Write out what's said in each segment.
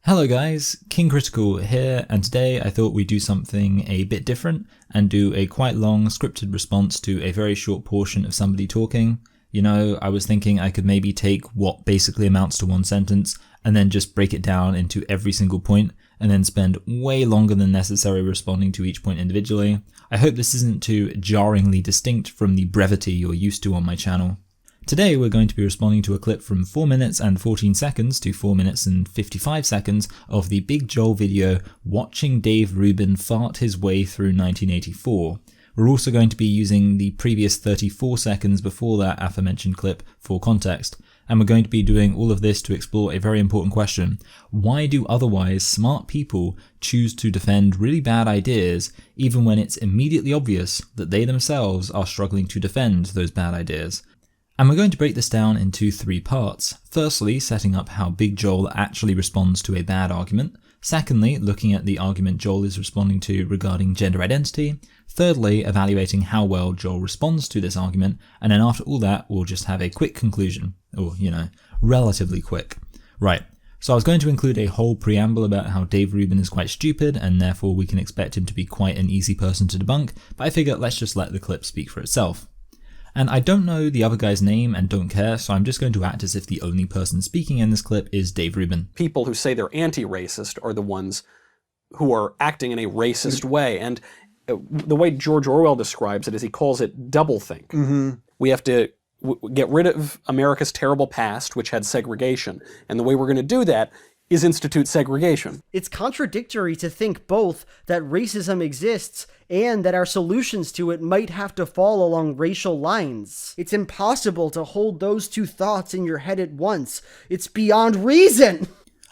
Hello guys, King Critical here, and today I thought we'd do something a bit different and do a quite long scripted response to a very short portion of somebody talking. You know, I was thinking I could maybe take what basically amounts to one sentence and then just break it down into every single point and then spend way longer than necessary responding to each point individually. I hope this isn't too jarringly distinct from the brevity you're used to on my channel. Today we're going to be responding to a clip from 4 minutes and 14 seconds to 4 minutes and 55 seconds of the Big Joel video watching Dave Rubin fart his way through 1984. We're also going to be using the previous 34 seconds before that aforementioned clip for context, and we're going to be doing all of this to explore a very important question. Why do otherwise smart people choose to defend really bad ideas even when it's immediately obvious that they themselves are struggling to defend those bad ideas? And we're going to break this down into 3 parts. Firstly, setting up how Big Joel actually responds to a bad argument. Secondly, looking at the argument Joel is responding to regarding gender identity. Thirdly, evaluating how well Joel responds to this argument. And then after all that, we'll just have a quick conclusion. Or, relatively quick. Right. So I was going to include a whole preamble about how Dave Rubin is quite stupid and therefore we can expect him to be quite an easy person to debunk. But I figure let's just let the clip speak for itself. And I don't know the other guy's name and don't care, so I'm just going to act as if the only person speaking in this clip is Dave Rubin. People who say they're anti-racist are the ones who are acting in a racist way. And the way George Orwell describes it is he calls it doublethink. Mm-hmm. We have to get rid of America's terrible past, which had segregation. And the way we're going to do that is institute segregation. It's contradictory to think both that racism exists and that our solutions to it might have to fall along racial lines. It's impossible to hold those two thoughts in your head at once. It's beyond reason!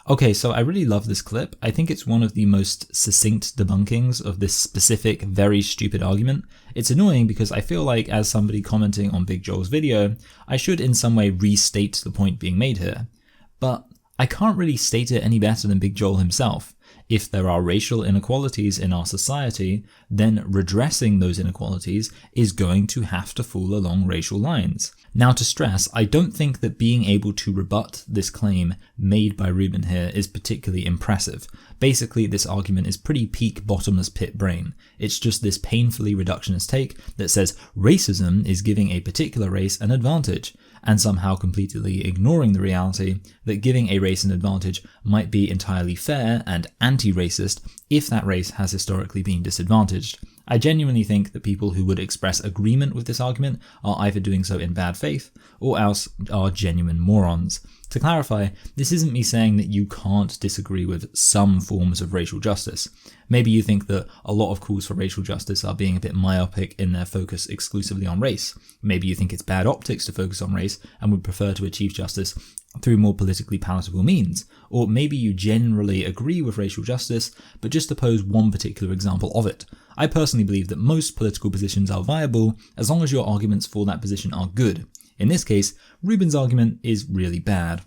Okay, so I really love this clip. I think it's one of the most succinct debunkings of this specific, very stupid argument. It's annoying because I feel like as somebody commenting on Big Joel's video, I should in some way restate the point being made here. But I can't really state it any better than Big Joel himself. If there are racial inequalities in our society, then redressing those inequalities is going to have to fall along racial lines. Now to stress, I don't think that being able to rebut this claim made by Rubin here is particularly impressive. Basically, this argument is pretty peak bottomless pit brain. It's just this painfully reductionist take that says racism is giving a particular race an advantage, and somehow completely ignoring the reality that giving a race an advantage might be entirely fair and anti-racist if that race has historically been disadvantaged. I genuinely think that people who would express agreement with this argument are either doing so in bad faith or else are genuine morons. To clarify, this isn't me saying that you can't disagree with some forms of racial justice. Maybe you think that a lot of calls for racial justice are being a bit myopic in their focus exclusively on race. Maybe you think it's bad optics to focus on race and would prefer to achieve justice through more politically palatable means. Or maybe you generally agree with racial justice, but just oppose one particular example of it. I personally believe that most political positions are viable as long as your arguments for that position are good. In this case, Rubin's argument is really bad.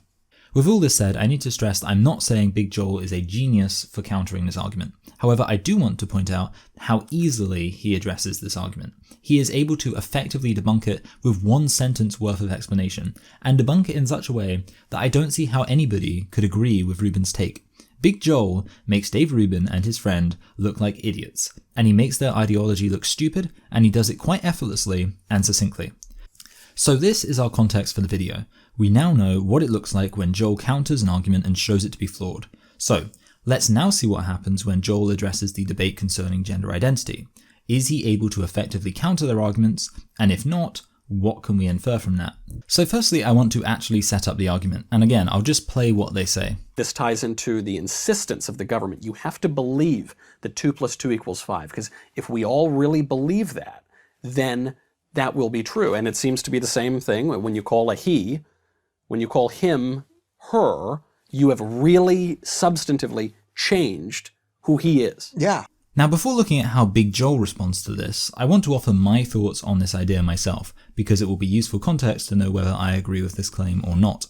With all this said, I need to stress that I'm not saying Big Joel is a genius for countering this argument. However, I do want to point out how easily he addresses this argument. He is able to effectively debunk it with one sentence worth of explanation, and debunk it in such a way that I don't see how anybody could agree with Rubin's take. Big Joel makes Dave Rubin and his friend look like idiots, and he makes their ideology look stupid, and he does it quite effortlessly and succinctly. So this is our context for the video. We now know what it looks like when Joel counters an argument and shows it to be flawed. So, let's now see what happens when Joel addresses the debate concerning gender identity. Is he able to effectively counter their arguments? And if not, what can we infer from that? So firstly, I want to actually set up the argument. And again, I'll just play what they say. This ties into the insistence of the government. You have to believe that 2 + 2 = 5, because if we all really believe that, then that will be true. And it seems to be the same thing when you call a he, when you call him her, you have really substantively changed who he is. Yeah. Now before looking at how Big Joel responds to this, I want to offer my thoughts on this idea myself, because it will be useful context to know whether I agree with this claim or not.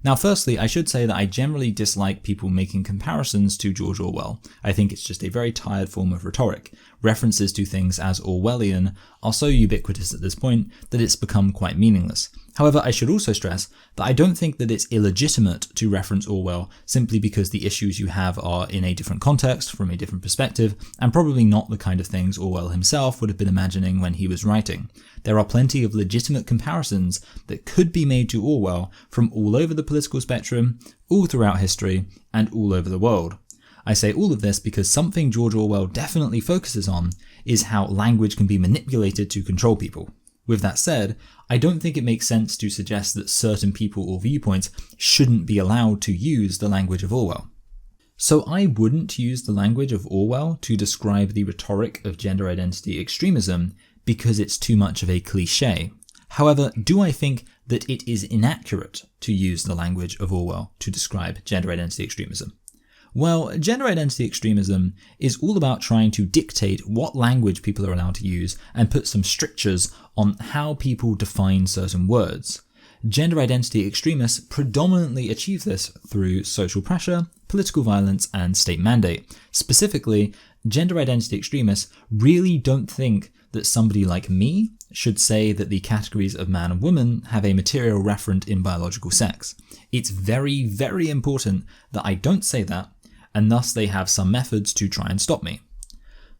Now firstly, I should say that I generally dislike people making comparisons to George Orwell. I think it's just a very tired form of rhetoric. References to things as Orwellian are so ubiquitous at this point that it's become quite meaningless. However, I should also stress that I don't think that it's illegitimate to reference Orwell simply because the issues you have are in a different context, from a different perspective, and probably not the kind of things Orwell himself would have been imagining when he was writing. There are plenty of legitimate comparisons that could be made to Orwell from all over the political spectrum, all throughout history, and all over the world. I say all of this because something George Orwell definitely focuses on is how language can be manipulated to control people. With that said, I don't think it makes sense to suggest that certain people or viewpoints shouldn't be allowed to use the language of Orwell. So I wouldn't use the language of Orwell to describe the rhetoric of gender identity extremism because it's too much of a cliché. However, do I think that it is inaccurate to use the language of Orwell to describe gender identity extremism? Well, gender identity extremism is all about trying to dictate what language people are allowed to use and put some strictures on how people define certain words. Gender identity extremists predominantly achieve this through social pressure, political violence, and state mandate. Specifically, gender identity extremists really don't think that somebody like me should say that the categories of man and woman have a material referent in biological sex. It's very, very important that I don't say that, and thus they have some methods to try and stop me.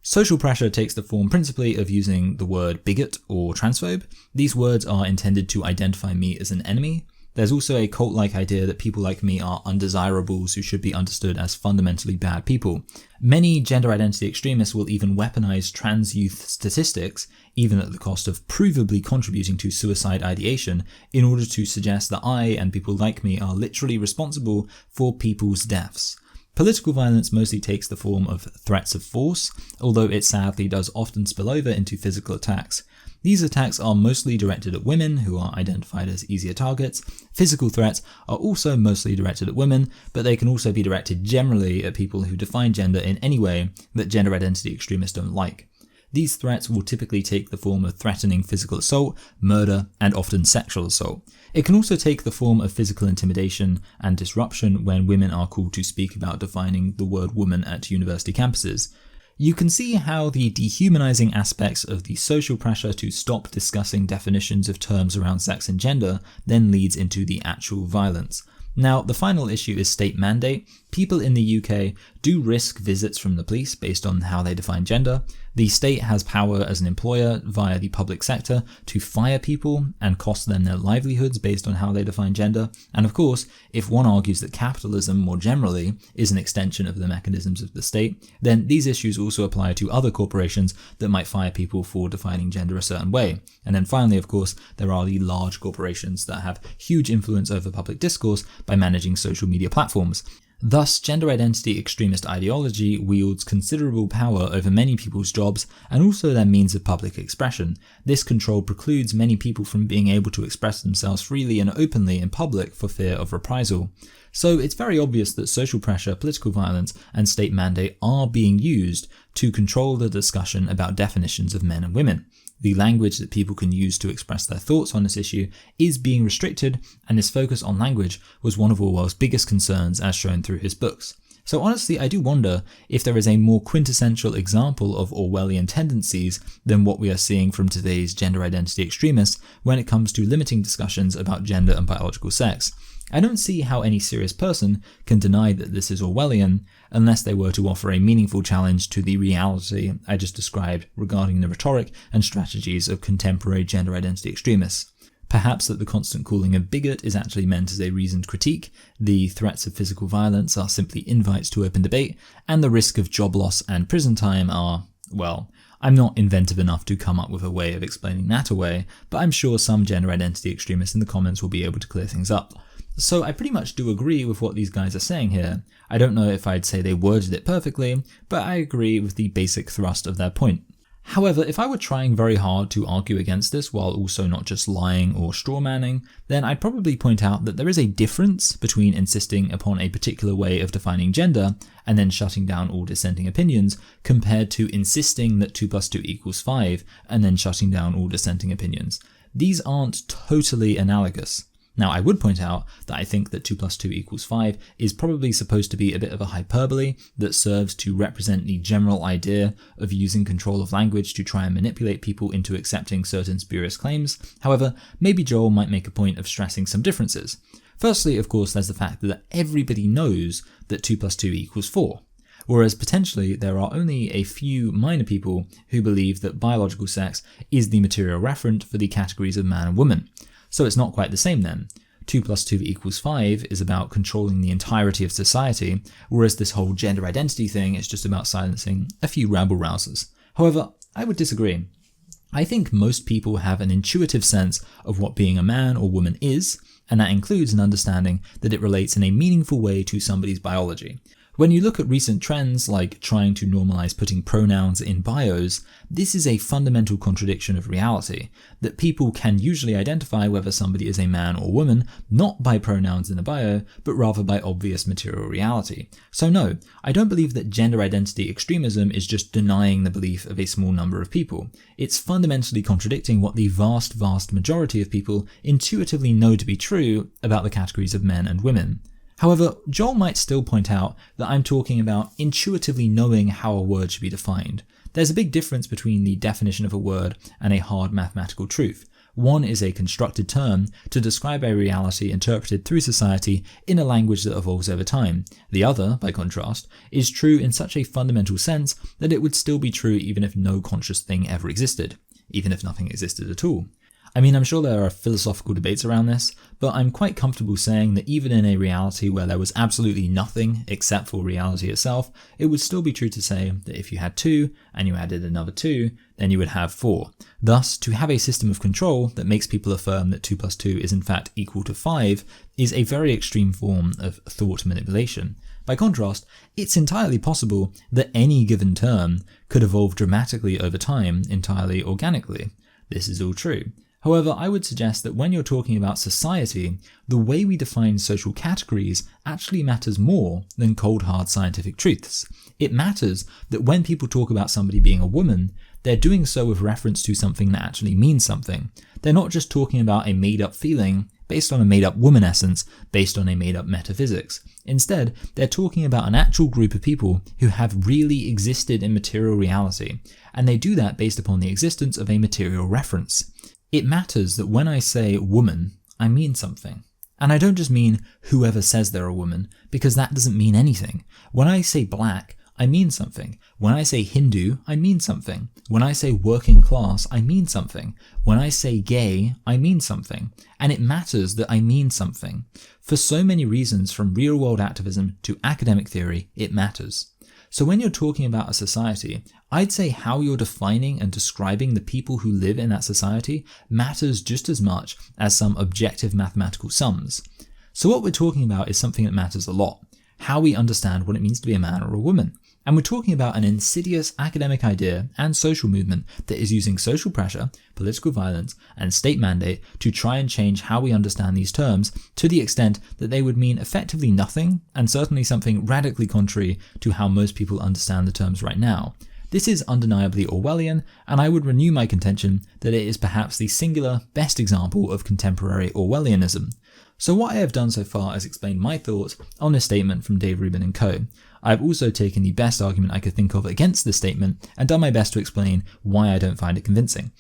Social pressure takes the form principally of using the word bigot or transphobe. These words are intended to identify me as an enemy. There's also a cult-like idea that people like me are undesirables who should be understood as fundamentally bad people. Many gender identity extremists will even weaponize trans youth statistics, even at the cost of provably contributing to suicide ideation, in order to suggest that I and people like me are literally responsible for people's deaths. Political violence mostly takes the form of threats of force, although it sadly does often spill over into physical attacks. These attacks are mostly directed at women, who are identified as easier targets. Physical threats are also mostly directed at women, but they can also be directed generally at people who define gender in any way that gender identity extremists don't like. These threats will typically take the form of threatening physical assault, murder, and often sexual assault. It can also take the form of physical intimidation and disruption when women are called to speak about defining the word woman at university campuses. You can see how the dehumanizing aspects of the social pressure to stop discussing definitions of terms around sex and gender then leads into the actual violence. Now, the final issue is state mandate. People in the UK do risk visits from the police based on how they define gender. The state has power as an employer via the public sector to fire people and cost them their livelihoods based on how they define gender. And of course, if one argues that capitalism more generally is an extension of the mechanisms of the state, then these issues also apply to other corporations that might fire people for defining gender a certain way. And then finally, of course, there are the large corporations that have huge influence over public discourse by managing social media platforms. Thus, gender identity extremist ideology wields considerable power over many people's jobs and also their means of public expression. This control precludes many people from being able to express themselves freely and openly in public for fear of reprisal. So it's very obvious that social pressure, political violence, and state mandate are being used to control the discussion about definitions of men and women. The language that people can use to express their thoughts on this issue is being restricted, and this focus on language was one of Orwell's biggest concerns as shown through his books. So honestly, I do wonder if there is a more quintessential example of Orwellian tendencies than what we are seeing from today's gender identity extremists when it comes to limiting discussions about gender and biological sex. I don't see how any serious person can deny that this is Orwellian unless they were to offer a meaningful challenge to the reality I just described regarding the rhetoric and strategies of contemporary gender identity extremists. Perhaps that the constant calling of bigot is actually meant as a reasoned critique, the threats of physical violence are simply invites to open debate, and the risk of job loss and prison time are, well, I'm not inventive enough to come up with a way of explaining that away, but I'm sure some gender identity extremists in the comments will be able to clear things up. So I pretty much do agree with what these guys are saying here. I don't know if I'd say they worded it perfectly, but I agree with the basic thrust of their point. However, if I were trying very hard to argue against this while also not just lying or strawmanning, then I'd probably point out that there is a difference between insisting upon a particular way of defining gender and then shutting down all dissenting opinions, compared to insisting that 2 + 2 = 5 and then shutting down all dissenting opinions. These aren't totally analogous. Now, I would point out that I think that 2 plus 2 equals 5 is probably supposed to be a bit of a hyperbole that serves to represent the general idea of using control of language to try and manipulate people into accepting certain spurious claims. However, maybe Joel might make a point of stressing some differences. Firstly, of course, there's the fact that everybody knows that 2 plus 2 equals 4. Whereas potentially there are only a few minor people who believe that biological sex is the material referent for the categories of man and woman. So it's not quite the same then. 2 plus 2 equals 5 is about controlling the entirety of society, whereas this whole gender identity thing is just about silencing a few rabble-rousers. However, I would disagree. I think most people have an intuitive sense of what being a man or woman is, and that includes an understanding that it relates in a meaningful way to somebody's biology. When you look at recent trends like trying to normalize putting pronouns in bios, this is a fundamental contradiction of reality, that people can usually identify whether somebody is a man or woman not by pronouns in a bio, but rather by obvious material reality. So no, I don't believe that gender identity extremism is just denying the belief of a small number of people. It's fundamentally contradicting what the vast majority of people intuitively know to be true about the categories of men and women. However, Joel might still point out that I'm talking about intuitively knowing how a word should be defined. There's a big difference between the definition of a word and a hard mathematical truth. One is a constructed term to describe a reality interpreted through society in a language that evolves over time. The other, by contrast, is true in such a fundamental sense that it would still be true even if no conscious thing ever existed, even if nothing existed at all. I mean, I'm sure there are philosophical debates around this, but I'm quite comfortable saying that even in a reality where there was absolutely nothing except for reality itself, it would still be true to say that if you had 2 and you added another 2, then you would have 4. Thus, to have a system of control that makes people affirm that 2 plus 2 is in fact equal to 5 is a very extreme form of thought manipulation. By contrast, it's entirely possible that any given term could evolve dramatically over time entirely organically. This is all true. However, I would suggest that when you're talking about society, the way we define social categories actually matters more than cold hard scientific truths. It matters that when people talk about somebody being a woman, they're doing so with reference to something that actually means something. They're not just talking about a made up feeling based on a made up woman essence, based on a made up metaphysics. Instead, they're talking about an actual group of people who have really existed in material reality, and they do that based upon the existence of a material reference. It matters that when I say woman, I mean something. And I don't just mean whoever says they're a woman, because that doesn't mean anything. When I say black, I mean something. When I say Hindu, I mean something. When I say working class, I mean something. When I say gay, I mean something. And it matters that I mean something. For so many reasons, from real-world activism to academic theory, it matters. So when you're talking about a society, I'd say how you're defining and describing the people who live in that society matters just as much as some objective mathematical sums. So what we're talking about is something that matters a lot, how we understand what it means to be a man or a woman. And we're talking about an insidious academic idea and social movement that is using social pressure, political violence, and state mandate to try and change how we understand these terms to the extent that they would mean effectively nothing, and certainly something radically contrary to how most people understand the terms right now. This is undeniably Orwellian, and I would renew my contention that it is perhaps the singular best example of contemporary Orwellianism. So what I have done so far is explain my thoughts on this statement from Dave Rubin and co. I've also taken the best argument I could think of against this statement and done my best to explain why I don't find it convincing.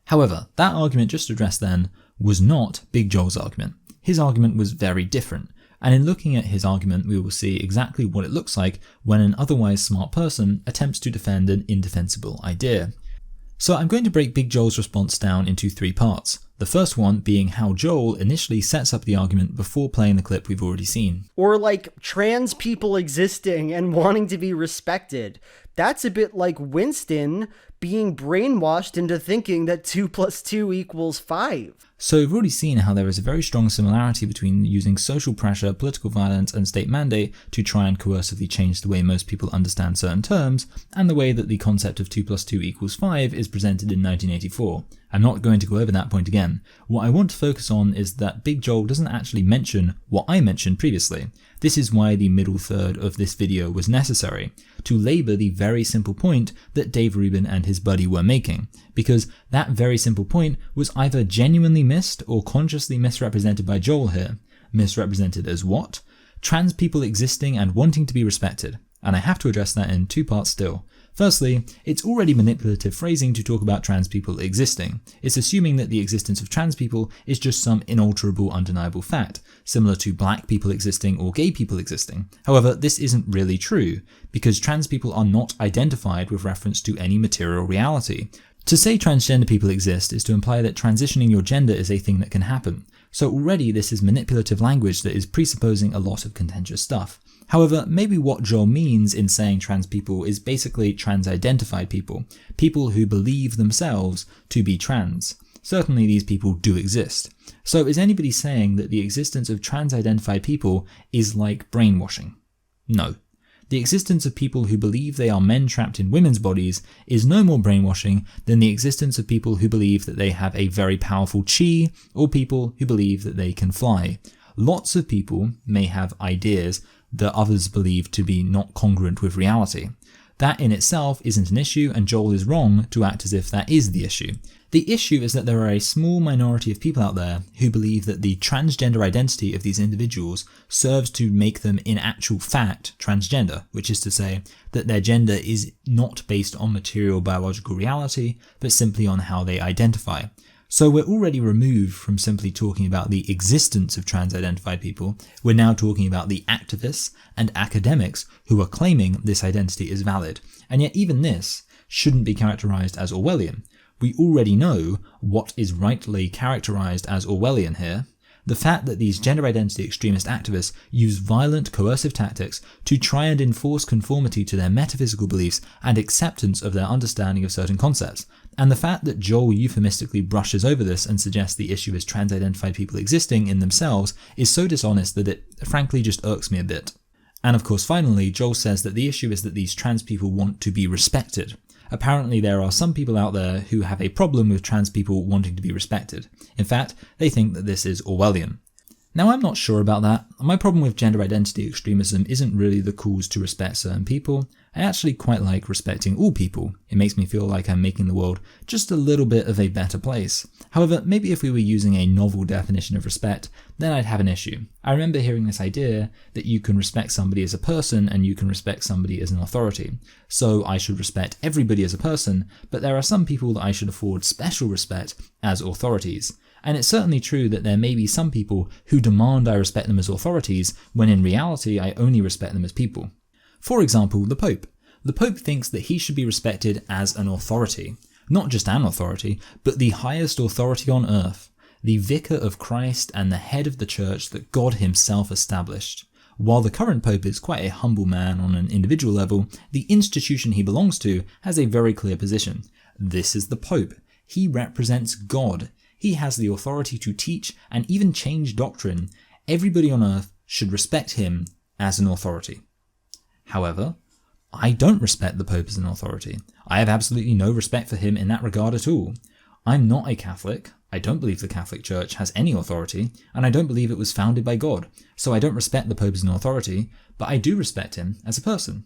However, that argument just addressed then was not Big Joel's argument. His argument was very different, and in looking at his argument we will see exactly what it looks like when an otherwise smart person attempts to defend an indefensible idea. So I'm going to break Big Joel's response down into 3 parts. The first one being how Joel initially sets up the argument before playing the clip we've already seen. Or like trans people existing and wanting to be respected. That's a bit like Winston being brainwashed into thinking that 2 plus 2 equals 5. So we've already seen how there is a very strong similarity between using social pressure, political violence, and state mandate to try and coercively change the way most people understand certain terms, and the way that the concept of 2 plus 2 equals 5 is presented in 1984. I'm not going to go over that point again. What I want to focus on is that Big Joel doesn't actually mention what I mentioned previously. This is why the middle third of this video was necessary, to labour the very simple point that Dave Rubin and his buddy were making, because that very simple point was either genuinely missed or consciously misrepresented by Joel here. Misrepresented as what? Trans people existing and wanting to be respected. And I have to address that in two parts still. Firstly, it's already manipulative phrasing to talk about trans people existing. It's assuming that the existence of trans people is just some inalterable, undeniable fact, similar to black people existing or gay people existing. However, this isn't really true, because trans people are not identified with reference to any material reality. To say transgender people exist is to imply that transitioning your gender is a thing that can happen. So already this is manipulative language that is presupposing a lot of contentious stuff. However, maybe what Joel means in saying trans people is basically trans-identified people, people who believe themselves to be trans. Certainly these people do exist. So is anybody saying that the existence of trans-identified people is like brainwashing? No. The existence of people who believe they are men trapped in women's bodies is no more brainwashing than the existence of people who believe that they have a very powerful chi, or people who believe that they can fly. Lots of people may have ideas that others believe to be not congruent with reality. That in itself isn't an issue, and Joel is wrong to act as if that is the issue. The issue is that there are a small minority of people out there who believe that the transgender identity of these individuals serves to make them in actual fact transgender, which is to say that their gender is not based on material biological reality, but simply on how they identify. So we're already removed from simply talking about the existence of trans-identified people. We're now talking about the activists and academics who are claiming this identity is valid. And yet even this shouldn't be characterized as Orwellian. We already know what is rightly characterized as Orwellian here. The fact that these gender identity extremist activists use violent coercive tactics to try and enforce conformity to their metaphysical beliefs and acceptance of their understanding of certain concepts. And the fact that Joel euphemistically brushes over this and suggests the issue is trans-identified people existing in themselves is so dishonest that it frankly just irks me a bit. And of course finally, Joel says that the issue is that these trans people want to be respected. Apparently there are some people out there who have a problem with trans people wanting to be respected. In fact, they think that this is Orwellian. Now I'm not sure about that. My problem with gender identity extremism isn't really the calls to respect certain people. I actually quite like respecting all people. It makes me feel like I'm making the world just a little bit of a better place. However, maybe if we were using a novel definition of respect, then I'd have an issue. I remember hearing this idea that you can respect somebody as a person and you can respect somebody as an authority. So I should respect everybody as a person, but there are some people that I should afford special respect as authorities. And it's certainly true that there may be some people who demand I respect them as authorities, when in reality I only respect them as people. For example, the Pope. The Pope thinks that he should be respected as an authority. Not just an authority, but the highest authority on earth. The vicar of Christ and the head of the church that God himself established. While the current Pope is quite a humble man on an individual level, the institution he belongs to has a very clear position. This is the Pope. He represents God. He has the authority to teach and even change doctrine. Everybody on earth should respect him as an authority. However, I don't respect the Pope as an authority. I have absolutely no respect for him in that regard at all. I'm not a Catholic. I don't believe the Catholic Church has any authority, and I don't believe it was founded by God. So I don't respect the Pope as an authority, but I do respect him as a person.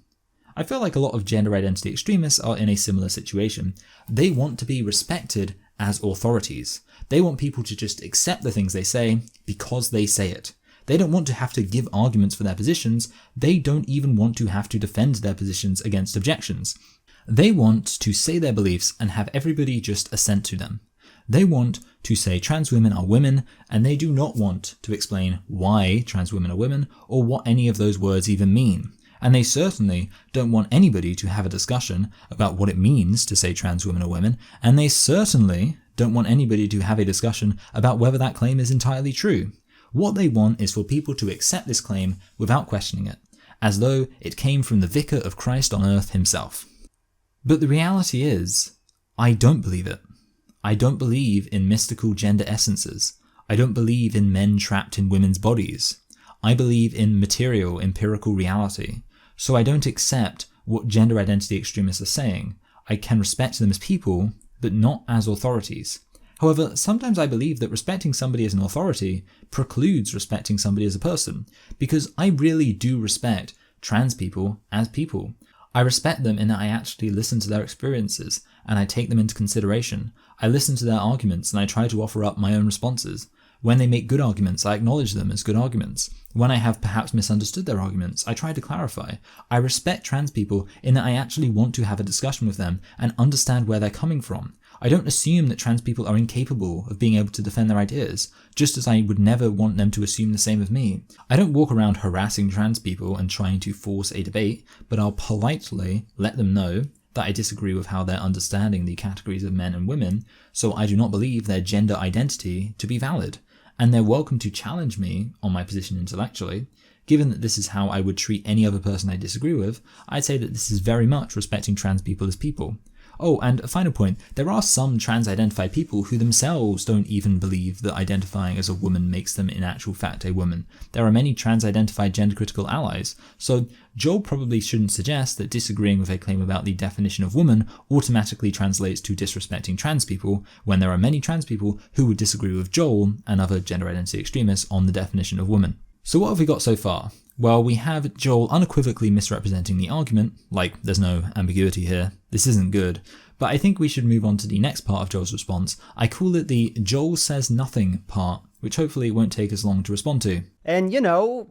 I feel like a lot of gender identity extremists are in a similar situation. They want to be respected as authorities. They want people to just accept the things they say because they say it. They don't want to have to give arguments for their positions. They don't even want to have to defend their positions against objections. They want to say their beliefs and have everybody just assent to them. They want to say trans women are women, and they do not want to explain why trans women are women or what any of those words even mean. And they certainly don't want anybody to have a discussion about what it means to say trans women are women, and they certainly don't want anybody to have a discussion about whether that claim is entirely true. What they want is for people to accept this claim without questioning it, as though it came from the Vicar of Christ on earth himself. But the reality is, I don't believe it. I don't believe in mystical gender essences. I don't believe in men trapped in women's bodies. I believe in material, empirical reality. So I don't accept what gender identity extremists are saying. I can respect them as people, but not as authorities. However, sometimes I believe that respecting somebody as an authority precludes respecting somebody as a person, because I really do respect trans people as people. I respect them in that I actually listen to their experiences and I take them into consideration. I listen to their arguments and I try to offer up my own responses. When they make good arguments, I acknowledge them as good arguments. When I have perhaps misunderstood their arguments, I try to clarify. I respect trans people in that I actually want to have a discussion with them and understand where they're coming from. I don't assume that trans people are incapable of being able to defend their ideas, just as I would never want them to assume the same of me. I don't walk around harassing trans people and trying to force a debate, but I'll politely let them know that I disagree with how they're understanding the categories of men and women, so I do not believe their gender identity to be valid. And they're welcome to challenge me on my position intellectually. Given that this is how I would treat any other person I disagree with, I'd say that this is very much respecting trans people as people. Oh, and a final point, there are some trans-identified people who themselves don't even believe that identifying as a woman makes them in actual fact a woman. There are many trans-identified gender-critical allies, so Joel probably shouldn't suggest that disagreeing with a claim about the definition of woman automatically translates to disrespecting trans people, when there are many trans people who would disagree with Joel and other gender identity extremists on the definition of woman. So what have we got so far? Well, we have Joel unequivocally misrepresenting the argument, like there's no ambiguity here, this isn't good, but I think we should move on to the next part of Joel's response. I call it the Joel says nothing part, which hopefully won't take as long to respond to. And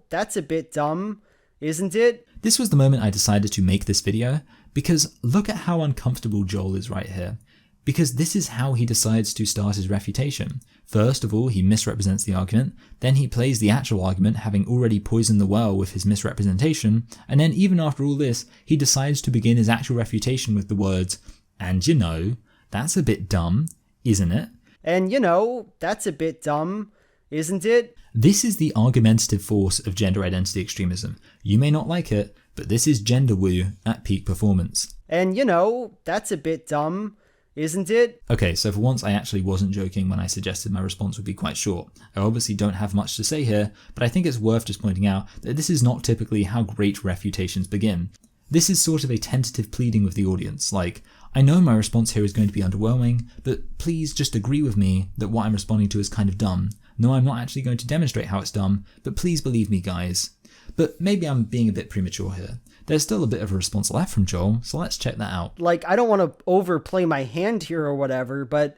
that's a bit dumb, isn't it? This was the moment I decided to make this video, because look at how uncomfortable Joel is right here. Because this is how he decides to start his refutation. First of all, he misrepresents the argument, then he plays the actual argument, having already poisoned the well with his misrepresentation, and then even after all this, he decides to begin his actual refutation with the words, "And that's a bit dumb, isn't it?" And that's a bit dumb, isn't it? This is the argumentative force of gender identity extremism. You may not like it, but this is gender woo at peak performance. And that's a bit dumb, isn't it? Okay, so for once I actually wasn't joking when I suggested my response would be quite short. I obviously don't have much to say here, but I think it's worth just pointing out that this is not typically how great refutations begin. This is sort of a tentative pleading with the audience, like, I know my response here is going to be underwhelming, but please just agree with me that what I'm responding to is kind of dumb. No, I'm not actually going to demonstrate how it's dumb, but please believe me, guys. But maybe I'm being a bit premature here. There's still a bit of a response left from Joel, so let's check that out. I don't want to overplay my hand here or whatever, but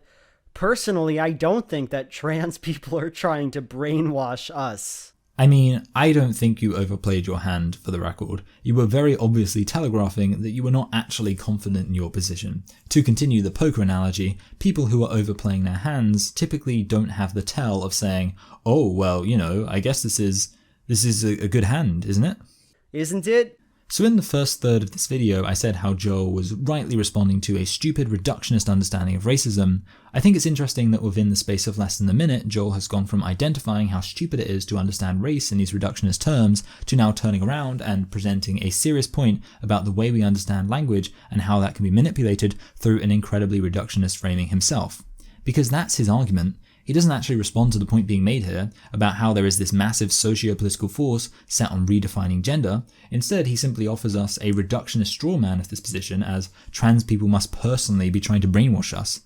personally, I don't think that trans people are trying to brainwash us. I mean, I don't think you overplayed your hand, for the record. You were very obviously telegraphing that you were not actually confident in your position. To continue the poker analogy, people who are overplaying their hands typically don't have the tell of saying, oh, well, I guess this is a good hand, isn't it? Isn't it? So in the first third of this video, I said how Joel was rightly responding to a stupid reductionist understanding of racism. I think it's interesting that within the space of less than a minute, Joel has gone from identifying how stupid it is to understand race in these reductionist terms, to now turning around and presenting a serious point about the way we understand language and how that can be manipulated through an incredibly reductionist framing himself. Because that's his argument. He doesn't actually respond to the point being made here about how there is this massive socio-political force set on redefining gender. Instead, he simply offers us a reductionist straw man of this position as trans people must personally be trying to brainwash us.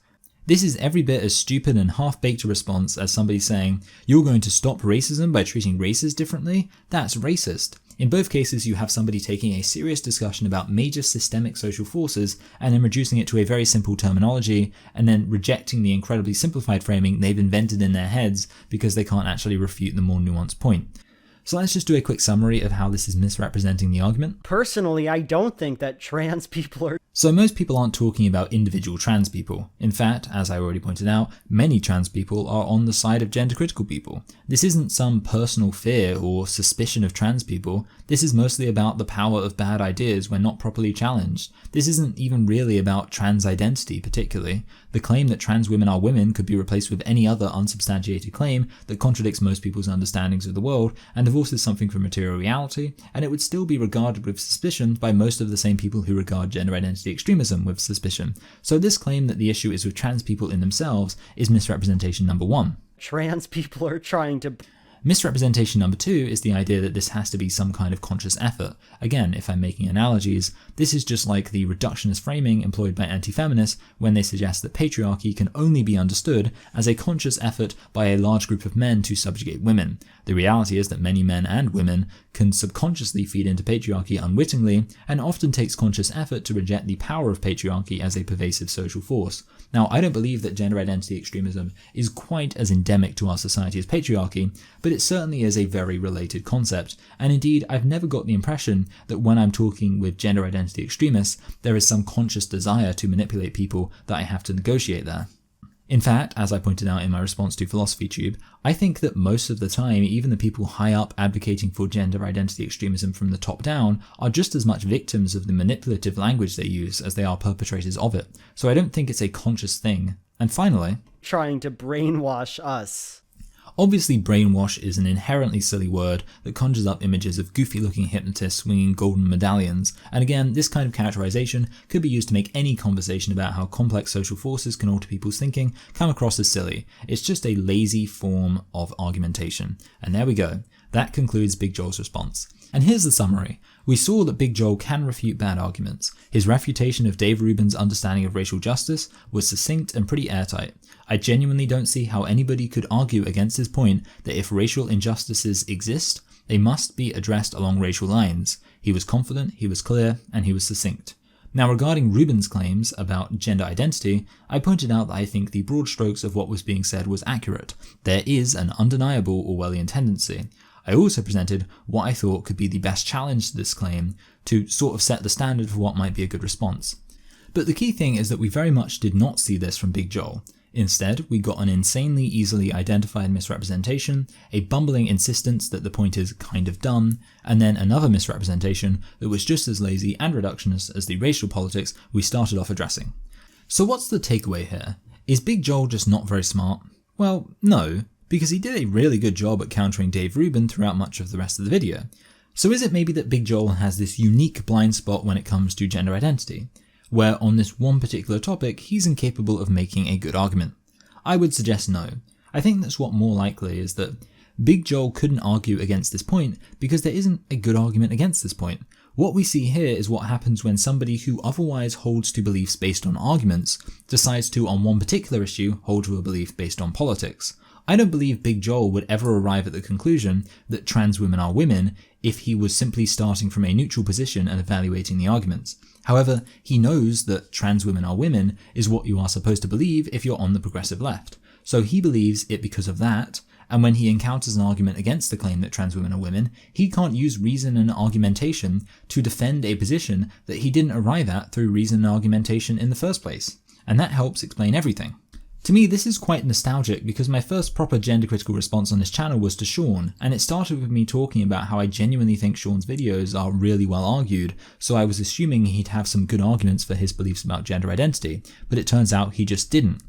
This is every bit as stupid and half-baked a response as somebody saying, you're going to stop racism by treating races differently? That's racist. In both cases, you have somebody taking a serious discussion about major systemic social forces and then reducing it to a very simple terminology and then rejecting the incredibly simplified framing they've invented in their heads because they can't actually refute the more nuanced point. So let's just do a quick summary of how this is misrepresenting the argument. Personally, I don't think that trans people are... So most people aren't talking about individual trans people. In fact, as I already pointed out, many trans people are on the side of gender critical people. This isn't some personal fear or suspicion of trans people. This is mostly about the power of bad ideas when not properly challenged. This isn't even really about trans identity particularly. The claim that trans women are women could be replaced with any other unsubstantiated claim that contradicts most people's understandings of the world and divorces something from material reality, and it would still be regarded with suspicion by most of the same people who regard gender identity extremism with suspicion. So this claim that the issue is with trans people in themselves is misrepresentation number one. Trans people are trying to... Misrepresentation number 2 is the idea that this has to be some kind of conscious effort. Again, if I'm making analogies, this is just like the reductionist framing employed by anti-feminists when they suggest that patriarchy can only be understood as a conscious effort by a large group of men to subjugate women. The reality is that many men and women can subconsciously feed into patriarchy unwittingly, and often takes conscious effort to reject the power of patriarchy as a pervasive social force. Now, I don't believe that gender identity extremism is quite as endemic to our society as patriarchy, but it certainly is a very related concept, and indeed I've never got the impression that when I'm talking with gender identity extremists, there is some conscious desire to manipulate people that I have to negotiate there. In fact, as I pointed out in my response to PhilosophyTube, I think that most of the time, even the people high up advocating for gender identity extremism from the top down are just as much victims of the manipulative language they use as they are perpetrators of it. So I don't think it's a conscious thing. And finally, trying to brainwash us. Obviously, brainwash is an inherently silly word that conjures up images of goofy-looking hypnotists swinging golden medallions, and again, this kind of characterization could be used to make any conversation about how complex social forces can alter people's thinking come across as silly. It's just a lazy form of argumentation. And there we go. That concludes Big Joel's response. And here's the summary. We saw that Big Joel can refute bad arguments. His refutation of Dave Rubin's understanding of racial justice was succinct and pretty airtight. I genuinely don't see how anybody could argue against his point that if racial injustices exist, they must be addressed along racial lines. He was confident, he was clear, and he was succinct. Now, regarding Rubin's claims about gender identity, I pointed out that I think the broad strokes of what was being said was accurate. There is an undeniable Orwellian tendency. I also presented what I thought could be the best challenge to this claim to sort of set the standard for what might be a good response. But the key thing is that we very much did not see this from Big Joel. Instead, we got an insanely easily identified misrepresentation, a bumbling insistence that the point is kind of dumb, and then another misrepresentation that was just as lazy and reductionist as the racial politics we started off addressing. So what's the takeaway here? Is Big Joel just not very smart? Well, no, because he did a really good job at countering Dave Rubin throughout much of the rest of the video. So is it maybe that Big Joel has this unique blind spot when it comes to gender identity, where on this one particular topic he's incapable of making a good argument? I would suggest no. I think that's what more likely is that Big Joel couldn't argue against this point because there isn't a good argument against this point. What we see here is what happens when somebody who otherwise holds to beliefs based on arguments decides to, on one particular issue, hold to a belief based on politics. I don't believe Big Joel would ever arrive at the conclusion that trans women are women if he was simply starting from a neutral position and evaluating the arguments. However, he knows that trans women are women is what you are supposed to believe if you're on the progressive left. So he believes it because of that, and when he encounters an argument against the claim that trans women are women, he can't use reason and argumentation to defend a position that he didn't arrive at through reason and argumentation in the first place. And that helps explain everything. To me, this is quite nostalgic because my first proper gender critical response on this channel was to Sean, and it started with me talking about how I genuinely think Sean's videos are really well argued, so I was assuming he'd have some good arguments for his beliefs about gender identity, but it turns out he just didn't.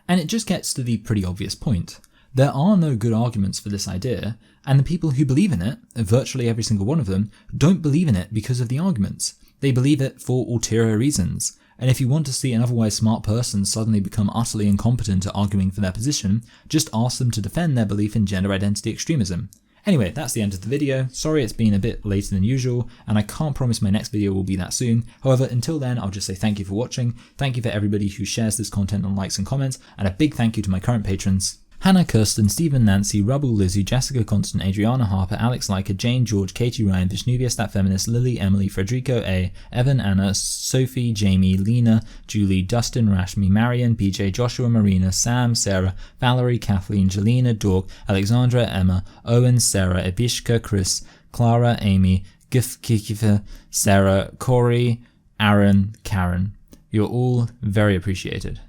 And it just gets to the pretty obvious point. There are no good arguments for this idea, and the people who believe in it, virtually every single one of them, don't believe in it because of the arguments. They believe it for ulterior reasons. And if you want to see an otherwise smart person suddenly become utterly incompetent at arguing for their position, just ask them to defend their belief in gender identity extremism. Anyway, that's the end of the video. Sorry it's been a bit later than usual, and I can't promise my next video will be that soon. However, until then, I'll just say thank you for watching, thank you for everybody who shares this content on likes and comments, and a big thank you to my current patrons: Hannah, Kirsten, Stephen, Nancy, Rubble, Lizzie, Jessica, Constant, Adriana, Harper, Alex, Leica, Jane, George, Katie, Ryan, Vishnuvia, Stat Feminist, Lily, Emily, Frederico A, Evan, Anna, Sophie, Jamie, Lena, Julie, Dustin, Rashmi, Marion, BJ, Joshua, Marina, Sam, Sarah, Valerie, Kathleen, Jelena, Dork, Alexandra, Emma, Owen, Sarah, Ebishka, Chris, Clara, Amy, Gif, Kikifa, Sarah, Corey, Aaron, Karen. You're all very appreciated.